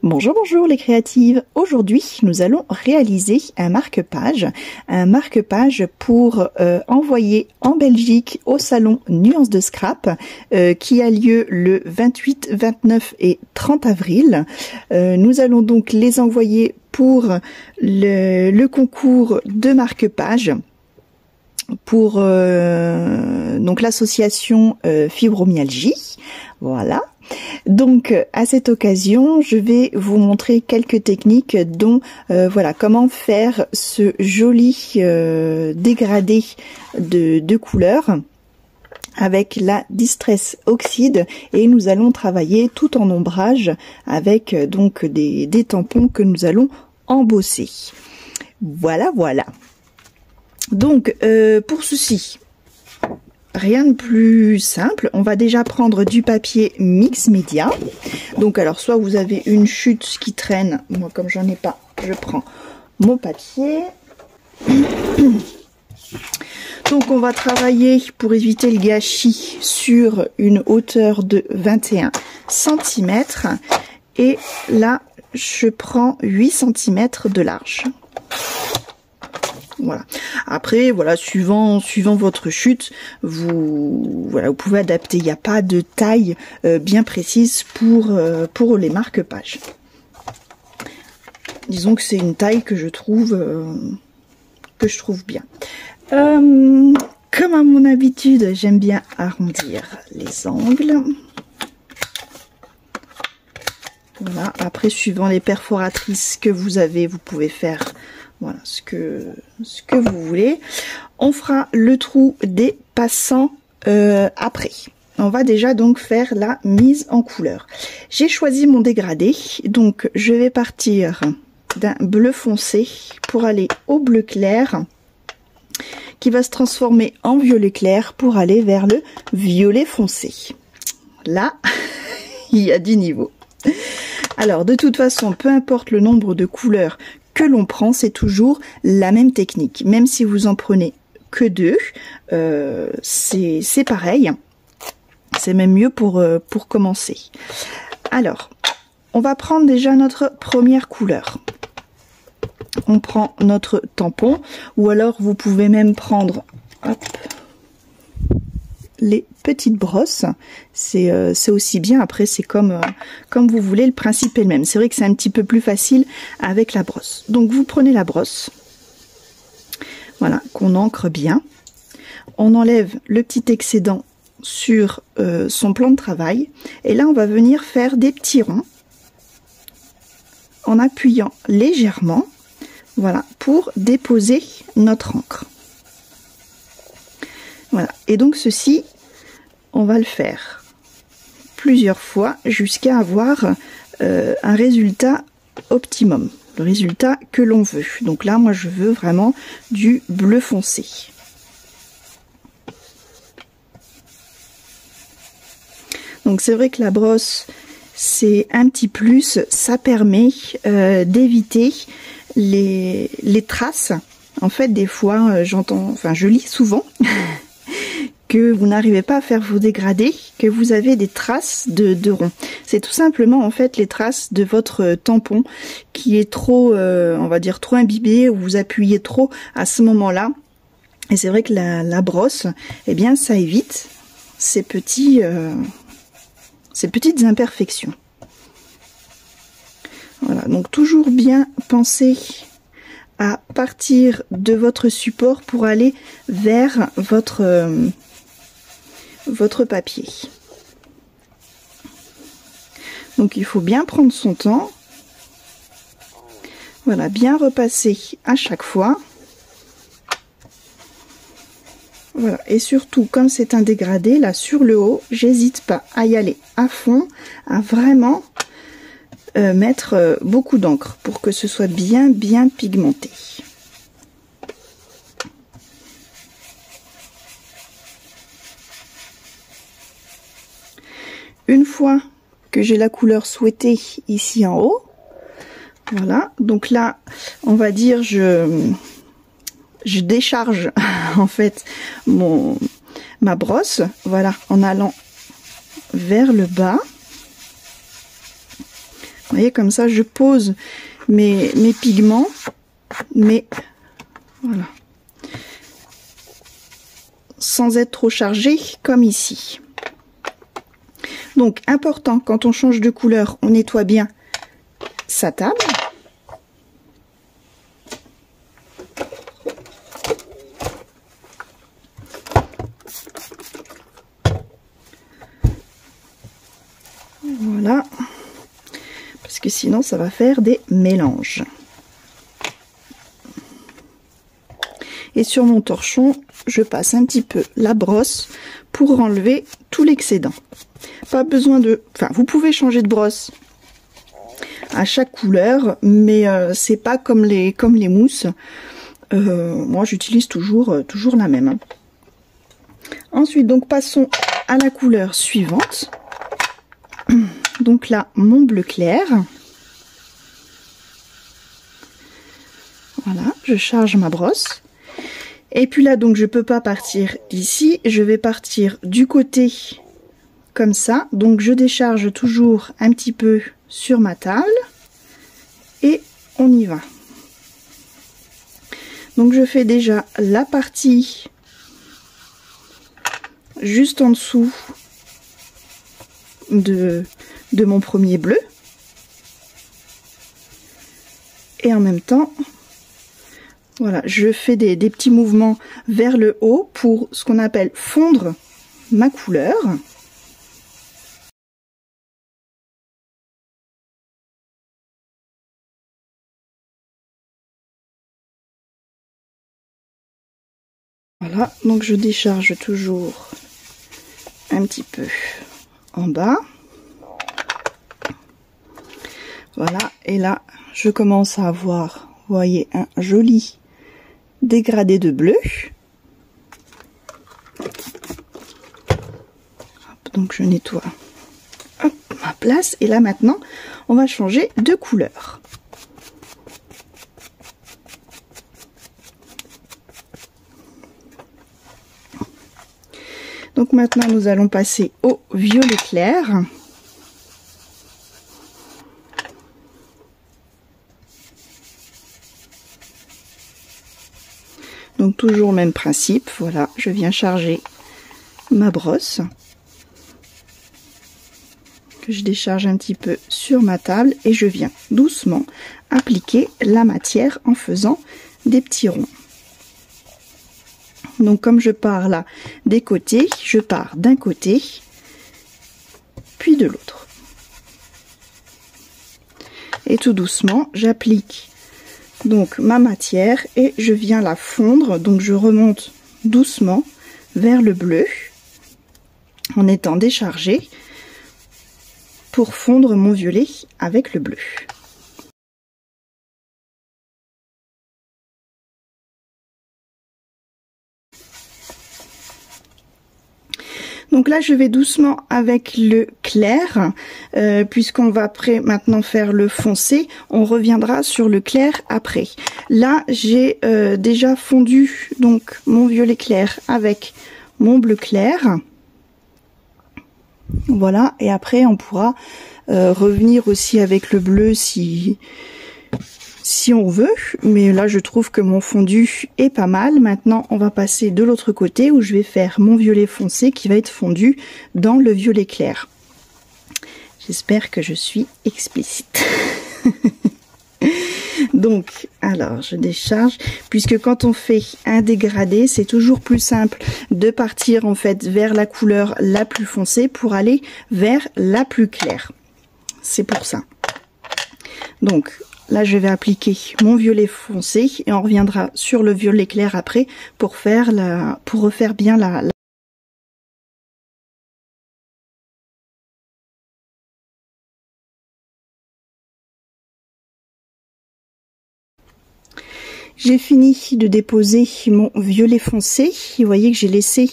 Bonjour, bonjour les créatives. Aujourd'hui, nous allons réaliser un marque-page pour envoyer en Belgique au salon Nuances de Scrap qui a lieu le 28, 29 et 30 avril. Nous allons donc les envoyer pour le concours de marque-page pour donc l'association Fibromyalgie. Voilà. Donc à cette occasion, je vais vous montrer quelques techniques dont voilà comment faire ce joli dégradé de couleurs avec la Distress Oxide, et nous allons travailler tout en ombrage avec donc des tampons que nous allons embosser. Voilà. Donc pour ceci, rien de plus simple, on va déjà prendre du papier mix média. Donc alors soit vous avez une chute qui traîne, moi comme j'en ai pas, je prends mon papier. Donc on va travailler pour éviter le gâchis sur une hauteur de 21 cm et là je prends 8 cm de large. Voilà. Après, voilà, suivant votre chute, vous pouvez adapter. Il n'y a pas de taille bien précise pour les marque-pages. Disons que c'est une taille que je trouve bien. Comme à mon habitude, j'aime bien arrondir les angles. Voilà. Après, suivant les perforatrices que vous avez, vous pouvez faire voilà ce que vous voulez. On fera le trou des passants après. On va déjà donc faire la mise en couleur. J'ai choisi mon dégradé, donc je vais partir d'un bleu foncé pour aller au bleu clair, qui va se transformer en violet clair pour aller vers le violet foncé. Là, il y a du niveau. Alors, de toute façon, peu importe le nombre de couleurs que l'on prend, c'est toujours la même technique. Même si vous en prenez que deux, c'est pareil. C'est même mieux pour commencer. Alors, on va prendre déjà notre première couleur. On prend notre tampon, ou alors vous pouvez même prendre les petites brosses, c'est aussi bien. Après c'est comme vous voulez, le principe est le même. C'est vrai que c'est un petit peu plus facile avec la brosse. Donc vous prenez la brosse, voilà, qu'on ancre bien. On enlève le petit excédent sur son plan de travail, et là on va venir faire des petits ronds en appuyant légèrement, voilà, pour déposer notre encre. Voilà, et donc ceci, on va le faire plusieurs fois jusqu'à avoir un résultat optimum, le résultat que l'on veut. Donc là, moi, je veux vraiment du bleu foncé. Donc c'est vrai que la brosse, c'est un petit plus, ça permet d'éviter les traces. En fait, des fois, je lis souvent que vous n'arrivez pas à faire vos dégradés, que vous avez des traces de ronds. C'est tout simplement en fait les traces de votre tampon qui est trop, on va dire trop imbibé, ou vous appuyez trop à ce moment-là. Et c'est vrai que la brosse, eh bien, ça évite ces petites imperfections. Voilà, donc toujours bien penser à partir de votre support pour aller vers votre papier. Donc il faut bien prendre son temps. Voilà, bien repasser à chaque fois. Voilà, et surtout comme c'est un dégradé, là sur le haut, j'hésite pas à y aller à fond, à vraiment mettre beaucoup d'encre pour que ce soit bien pigmenté. Une fois que j'ai la couleur souhaitée ici en haut, voilà, donc là on va dire je décharge en fait ma brosse, voilà, en allant vers le bas. Vous voyez, comme ça, je pose mes pigments, mais voilà, sans être trop chargé comme ici. Donc, important, quand on change de couleur, on nettoie bien sa table. Voilà, parce que sinon ça va faire des mélanges. Et sur mon torchon, je passe un petit peu la brosse pour enlever tout l'excédent. Pas besoin de... Enfin, vous pouvez changer de brosse à chaque couleur, mais c'est pas comme les mousses. Moi, j'utilise toujours la même. Hein. Ensuite, donc, passons à la couleur suivante. Donc là, mon bleu clair. Voilà, je charge ma brosse. Et puis là, donc, je peux pas partir d'ici. Je vais partir du côté comme ça. Donc, je décharge toujours un petit peu sur ma table. Et on y va. Donc, je fais déjà la partie juste en dessous de mon premier bleu. Et en même temps, voilà, je fais des petits mouvements vers le haut pour ce qu'on appelle fondre ma couleur. Voilà, donc je décharge toujours un petit peu en bas. Voilà, et là, je commence à avoir, vous voyez, un joli dégradé de bleu. Hop, donc je nettoie hop, ma place. Et là, maintenant, on va changer de couleur. Donc maintenant, nous allons passer au violet clair. Donc toujours le même principe, voilà, je viens charger ma brosse, que je décharge un petit peu sur ma table et je viens doucement appliquer la matière en faisant des petits ronds. Donc comme je pars là des côtés, je pars d'un côté, puis de l'autre. Et tout doucement, j'applique donc ma matière et je viens la fondre. Donc je remonte doucement vers le bleu en étant déchargée pour fondre mon violet avec le bleu. Donc là, je vais doucement avec le clair, puisqu'on va maintenant faire le foncé. On reviendra sur le clair après. Là, j'ai déjà fondu donc mon violet clair avec mon bleu clair. Voilà, et après, on pourra revenir aussi avec le bleu si on veut, mais là je trouve que mon fondu est pas mal. Maintenant on va passer de l'autre côté où je vais faire mon violet foncé qui va être fondu dans le violet clair. J'espère que je suis explicite. Donc, alors je décharge, puisque quand on fait un dégradé, c'est toujours plus simple de partir en fait vers la couleur la plus foncée pour aller vers la plus claire. C'est pour ça. Donc, là, je vais appliquer mon violet foncé et on reviendra sur le violet clair après pour refaire bien la. J'ai fini de déposer mon violet foncé. Vous voyez que j'ai laissé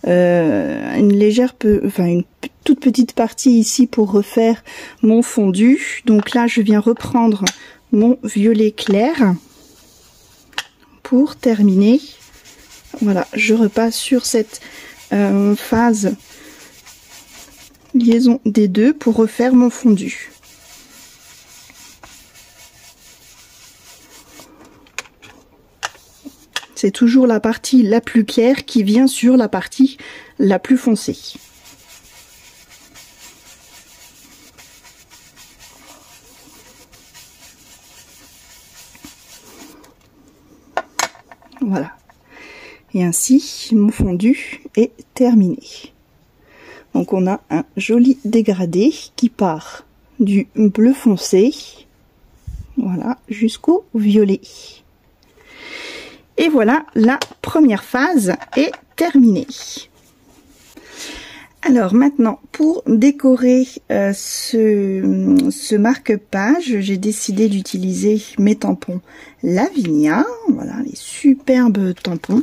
une toute petite partie ici pour refaire mon fondu. Donc là, je viens reprendre mon violet clair pour terminer. Voilà, je repasse sur cette phase liaison des deux pour refaire mon fondu. C'est toujours la partie la plus claire qui vient sur la partie la plus foncée. Voilà. Et ainsi, mon fondu est terminé. Donc on a un joli dégradé qui part du bleu foncé, voilà, jusqu'au violet. Et voilà, la première phase est terminée. Alors maintenant, pour décorer ce marque-page, j'ai décidé d'utiliser mes tampons Lavinia. Voilà, les superbes tampons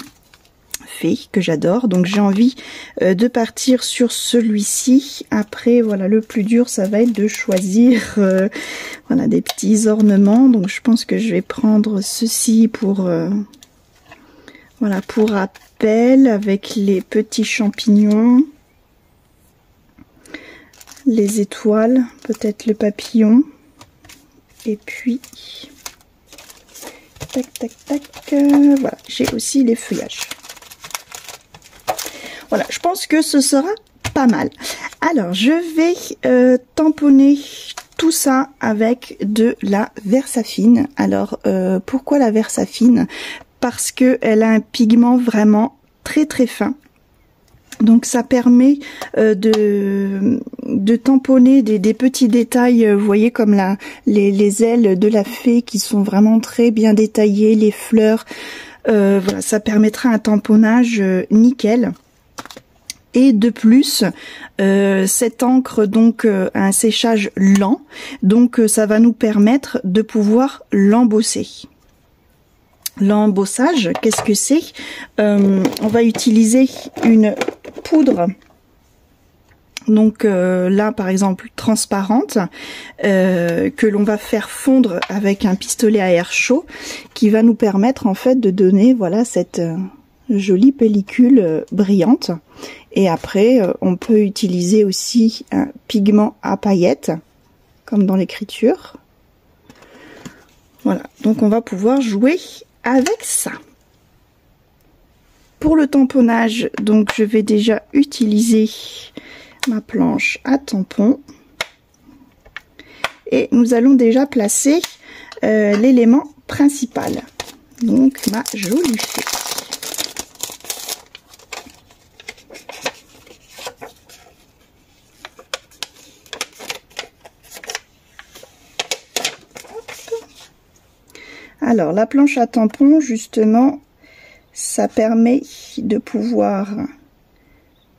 faits que j'adore. Donc j'ai envie de partir sur celui-ci. Après, voilà, le plus dur, ça va être de choisir voilà, des petits ornements. Donc je pense que je vais prendre ceci pour... voilà, pour rappel, avec les petits champignons. Les étoiles, peut-être le papillon, et puis tac tac tac, voilà, j'ai aussi les feuillages. Voilà, je pense que ce sera pas mal. Alors je vais tamponner tout ça avec de la Versafine. Alors pourquoi la Versafine? Parce que elle a un pigment vraiment très très fin. Donc ça permet de tamponner des petits détails, vous voyez, comme les ailes de la fée qui sont vraiment très bien détaillées, les fleurs, voilà, ça permettra un tamponnage nickel. Et de plus, cette encre donc a un séchage lent, donc ça va nous permettre de pouvoir l'embosser. L'embossage, qu'est-ce que c'est? On va utiliser une poudre, donc là par exemple transparente, que l'on va faire fondre avec un pistolet à air chaud, qui va nous permettre en fait de donner, voilà, cette jolie pellicule brillante. Et après on peut utiliser aussi un pigment à paillettes, comme dans l'écriture. Voilà, donc on va pouvoir jouer avec ça. Pour le tamponnage, donc je vais déjà utiliser ma planche à tampon et nous allons déjà placer l'élément principal, donc ma jolie fée. Alors la planche à tampon, justement, ça permet de pouvoir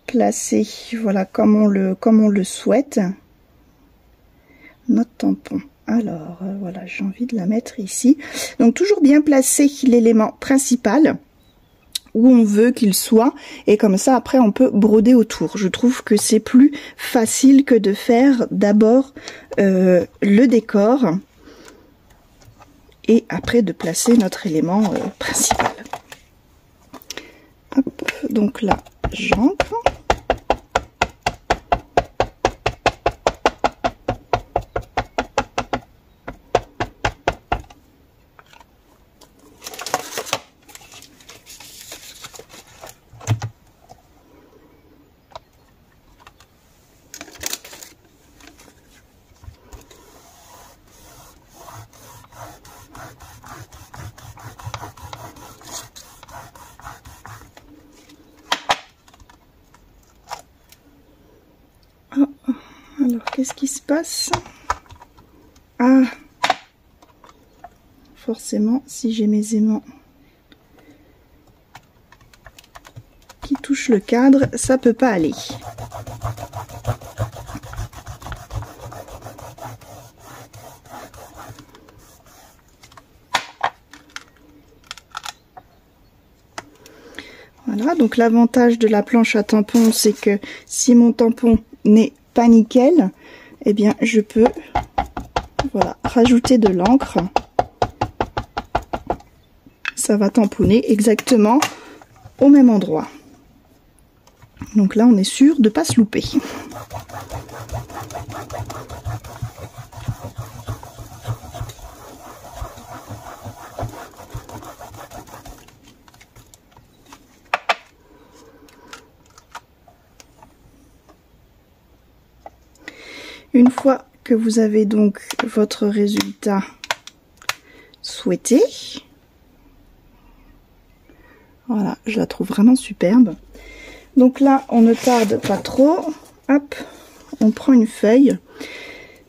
placer, voilà, comme on le souhaite, notre tampon. Alors voilà, j'ai envie de la mettre ici. Donc toujours bien placer l'élément principal où on veut qu'il soit, et comme ça après on peut broder autour. Je trouve que c'est plus facile que de faire d'abord le décor et après de placer notre élément principal. Hop, donc là j'ancre. Alors, qu'est-ce qui se passe? Ah, forcément, si j'ai mes aimants qui touchent le cadre, ça peut pas aller. Voilà, donc l'avantage de la planche à tampon, c'est que si mon tampon n'est pas nickel, eh bien je peux, voilà, rajouter de l'encre. Ça va tamponner exactement au même endroit. Donc là on est sûr de ne pas se louper. Une fois que vous avez donc votre résultat souhaité, voilà, je la trouve vraiment superbe. Donc là, on ne tarde pas trop. Hop, on prend une feuille,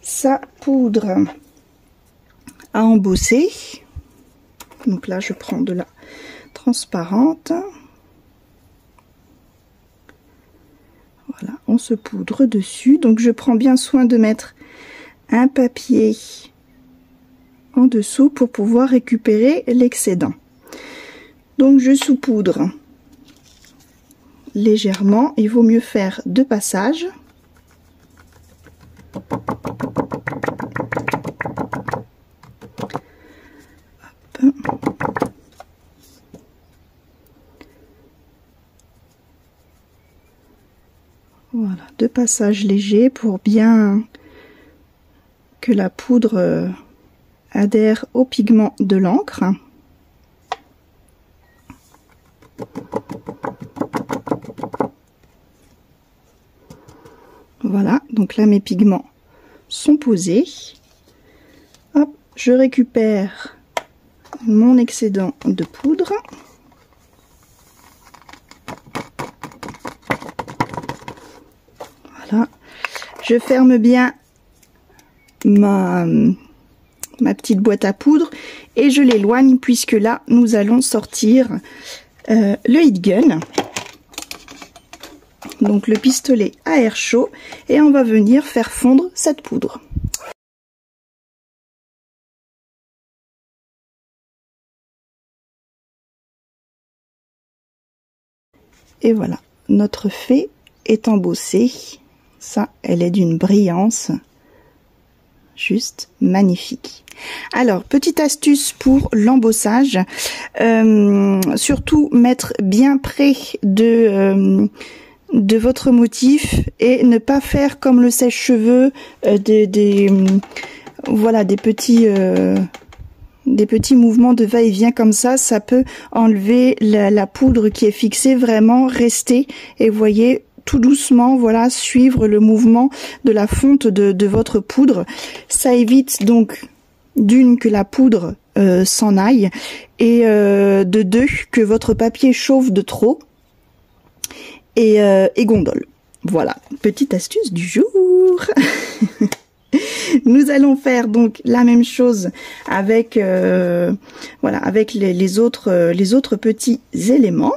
sa poudre à embosser. Donc là, je prends de la transparente. Voilà, on se poudre dessus. Donc je prends bien soin de mettre un papier en dessous pour pouvoir récupérer l'excédent. Donc je saupoudre légèrement. Il vaut mieux faire 2 passages. Hop. Voilà, 2 passages légers pour bien que la poudre adhère au pigment de l'encre. Voilà, donc là mes pigments sont posés. Hop, je récupère mon excédent de poudre. Voilà, je ferme bien ma petite boîte à poudre et je l'éloigne puisque là nous allons sortir le heat gun, donc le pistolet à air chaud, et on va venir faire fondre cette poudre. Et voilà, notre fée est embossée. Ça, elle est d'une brillance juste magnifique. Alors, petite astuce pour l'embossage, surtout mettre bien près de votre motif et ne pas faire comme le sèche-cheveux voilà, des petits mouvements de va-et-vient comme ça peut enlever la poudre qui est fixée, vraiment rester, et vous voyez, tout doucement, voilà, suivre le mouvement de la fonte de votre poudre. Ça évite donc d'une que la poudre s'en aille, et de 2 que votre papier chauffe de trop et gondole. Voilà, petite astuce du jour. Nous allons faire donc la même chose avec voilà, avec les autres petits éléments.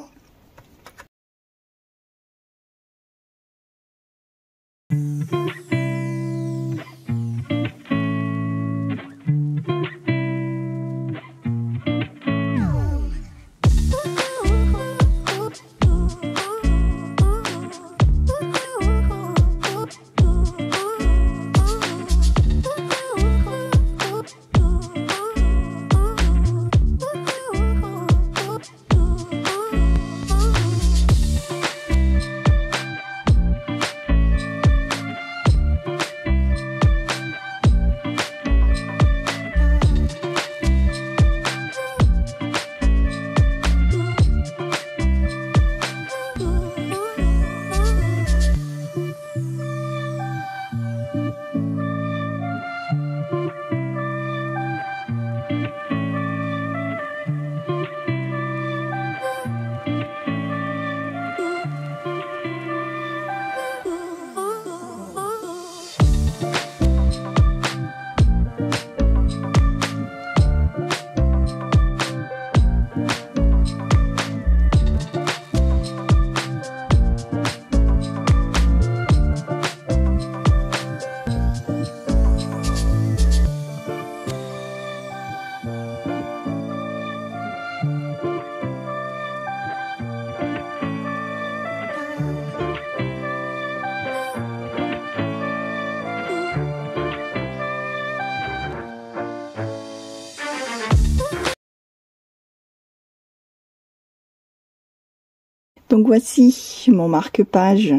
Donc voici mon marque-page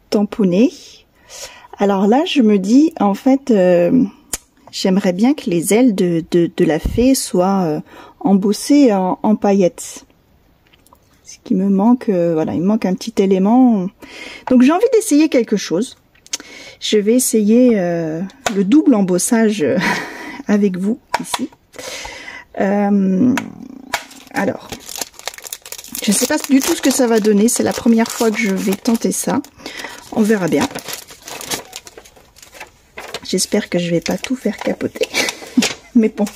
tamponné. Alors là, je me dis, en fait, j'aimerais bien que les ailes de la fée soient embossées en paillettes. Ce qui me manque, voilà, il me manque un petit élément. Donc j'ai envie d'essayer quelque chose. Je vais essayer le double embossage avec vous ici. Alors, je ne sais pas du tout ce que ça va donner. C'est la première fois que je vais tenter ça. On verra bien. J'espère que je vais pas tout faire capoter. Mais bon,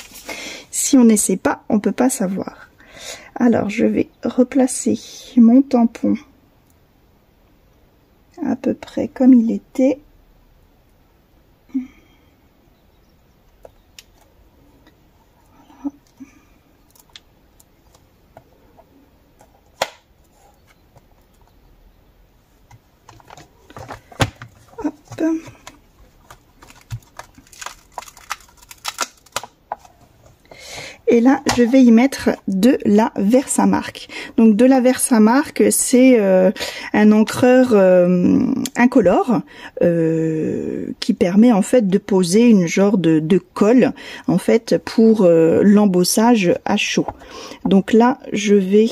si on n'essaie pas, on peut pas savoir. Alors, je vais replacer mon tampon à peu près comme il était. Hop. Et là, je vais y mettre de la Versamark. Donc de la Versamark, c'est un encreur incolore qui permet en fait de poser une genre de colle en fait pour l'embossage à chaud. Donc là, je vais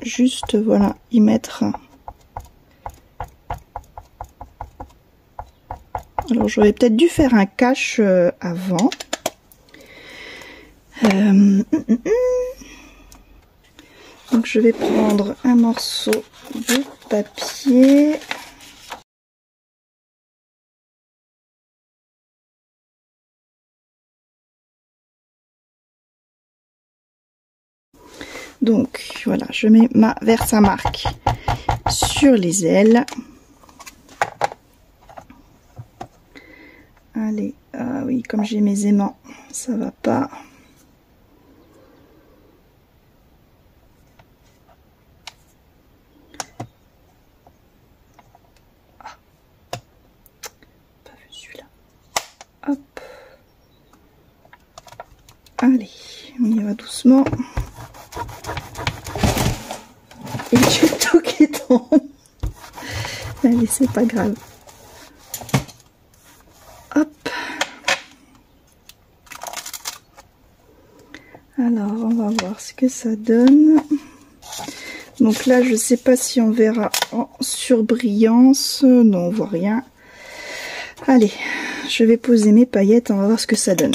juste voilà y mettre. Alors j'aurais peut-être dû faire un cache avant. Donc je vais prendre un morceau de papier. Donc voilà, je mets ma Versamark sur les ailes. Allez, ah oui, comme j'ai mes aimants, ça va pas. Hop. Allez, on y va doucement. Et j'ai tout qui tombe. Allez, c'est pas grave. Hop. Alors, on va voir ce que ça donne. Donc là, je sais pas si on verra en surbrillance. Non, on voit rien. Allez, je vais poser mes paillettes, on va voir ce que ça donne.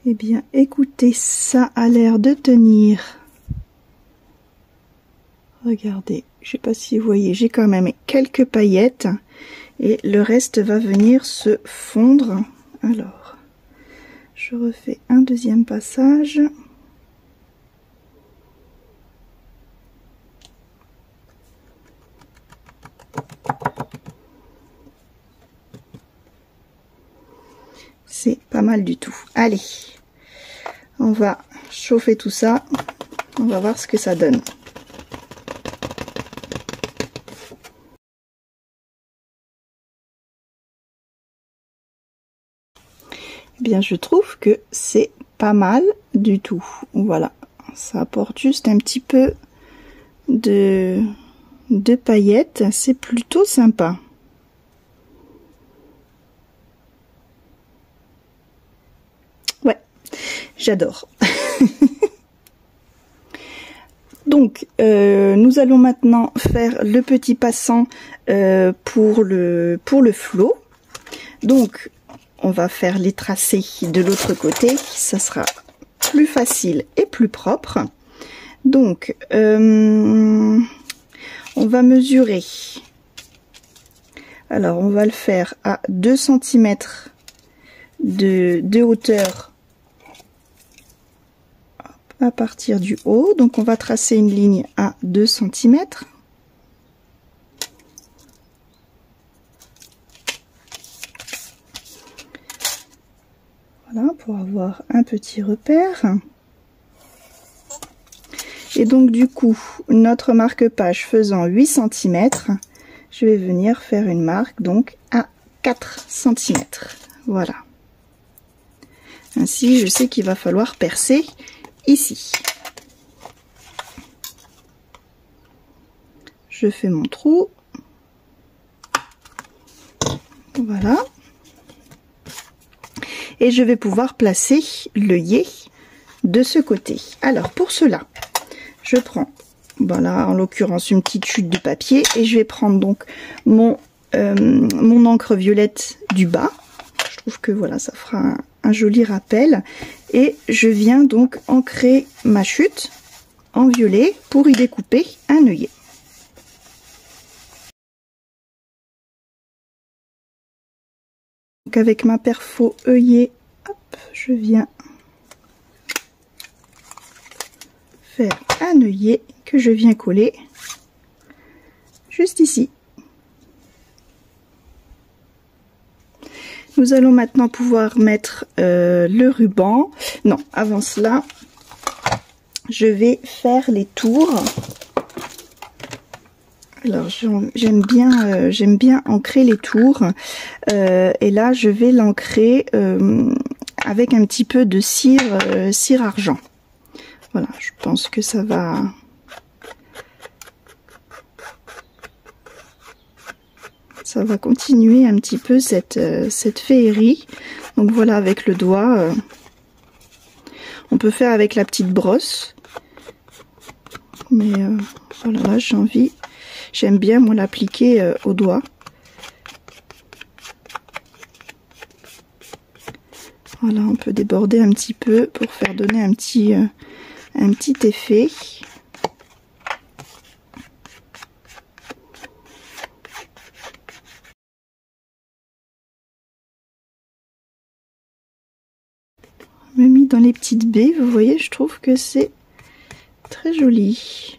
Eh bien, écoutez, ça a l'air de tenir. Regardez, je sais pas si vous voyez, j'ai quand même quelques paillettes et le reste va venir se fondre. Alors, je refais un deuxième passage. C'est pas mal du tout. Allez, on va chauffer tout ça. On va voir ce que ça donne. Eh bien, je trouve que c'est pas mal du tout. Voilà, ça apporte juste un petit peu de paillettes. C'est plutôt sympa. Ouais, j'adore. Donc, nous allons maintenant faire le petit passant pour le flot. Donc, on va faire les tracés de l'autre côté, ça sera plus facile et plus propre. Donc, on va mesurer. Alors, on va le faire à 2 cm de hauteur à partir du haut. Donc, on va tracer une ligne à 2 cm. Voilà, pour avoir un petit repère. Et donc du coup, notre marque-page faisant 8 cm, je vais venir faire une marque donc à 4 cm. Voilà. Ainsi, je sais qu'il va falloir percer ici. Je fais mon trou. Voilà. et je vais pouvoir placer l'œillet de ce côté. Alors pour cela, je prends, voilà, en l'occurrence une petite chute de papier, et je vais prendre donc mon encre violette du bas. Je trouve que voilà, ça fera un joli rappel, et je viens donc ancrer ma chute en violet pour y découper un œillet. Donc avec ma perfo œillet, hop, je viens faire un œillet que je viens coller juste ici. Nous allons maintenant pouvoir mettre le ruban. Non, avant cela, je vais faire les tours. Alors j'aime bien ancrer les tours, et là je vais l'ancrer avec un petit peu de cire argent. Voilà, je pense que ça va continuer un petit peu cette féerie. Donc voilà, avec le doigt, on peut faire avec la petite brosse, mais voilà, là j'aime bien moi l'appliquer au doigt. Voilà, on peut déborder un petit peu pour faire donner un petit effet. Même mis dans les petites baies, vous voyez, je trouve que c'est très joli.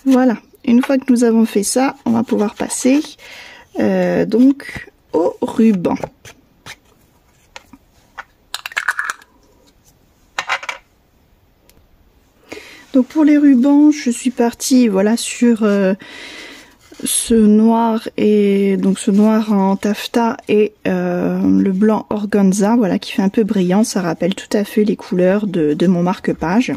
Voilà, une fois que nous avons fait ça, on va pouvoir passer donc au ruban. Donc pour les rubans, je suis partie voilà sur ce noir, et donc ce noir en taffetas et le blanc organza, voilà, qui fait un peu brillant. Ça rappelle tout à fait les couleurs de mon marque-page.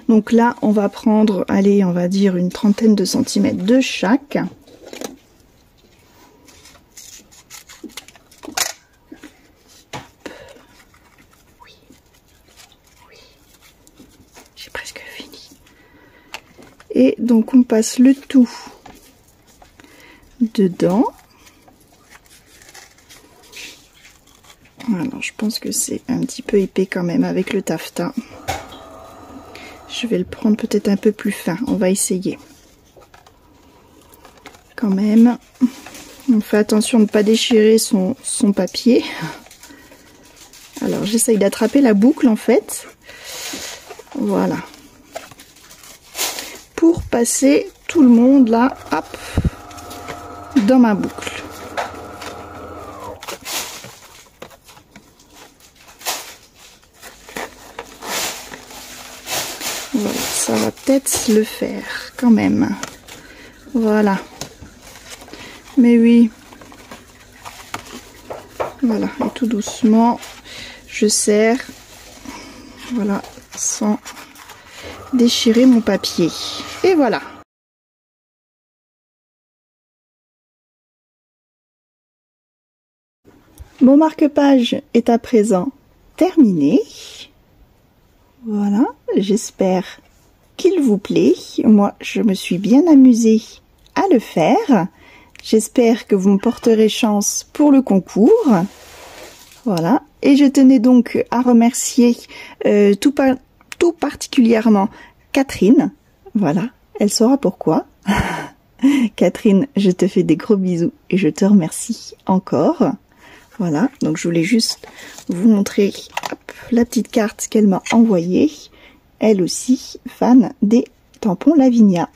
Donc là, on va prendre, allez, on va dire une trentaine de centimètres de chaque. Oui, oui, j'ai presque fini. Et donc on passe le tout dedans. Alors je pense que c'est un petit peu épais quand même avec le taffetas. Je vais le prendre peut-être un peu plus fin, on va essayer. Quand même, on fait attention de ne pas déchirer son papier. Alors j'essaye d'attraper la boucle en fait. Voilà. Pour passer tout le monde là, hop, dans ma boucle. Voilà, ça va peut-être le faire quand même. Voilà. Mais oui. Voilà, et tout doucement, je serre. Voilà, sans déchirer mon papier. Et voilà. Mon marque-page est à présent terminé. Voilà, j'espère qu'il vous plaît. Moi, je me suis bien amusée à le faire. J'espère que vous me porterez chance pour le concours. Voilà, et je tenais donc à remercier tout particulièrement Catherine. Voilà, elle saura pourquoi. Catherine, je te fais des gros bisous et je te remercie encore. Voilà, donc je voulais juste vous montrer la petite carte qu'elle m'a envoyée. Elle aussi, fan des tampons Lavinia.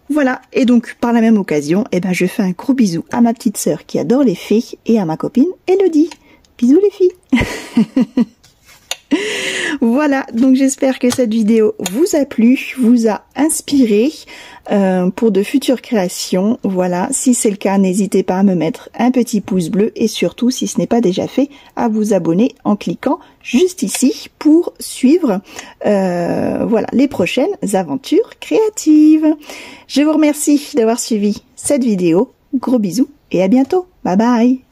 Voilà, et donc par la même occasion, eh ben, je fais un gros bisou à ma petite sœur qui adore les fées et à ma copine Elodie. Bisous les filles. Voilà, donc j'espère que cette vidéo vous a plu, vous a inspiré pour de futures créations. Voilà, si c'est le cas, n'hésitez pas à me mettre un petit pouce bleu et surtout, si ce n'est pas déjà fait, à vous abonner en cliquant juste ici pour suivre voilà, les prochaines aventures créatives. Je vous remercie d'avoir suivi cette vidéo. Gros bisous et à bientôt. Bye bye.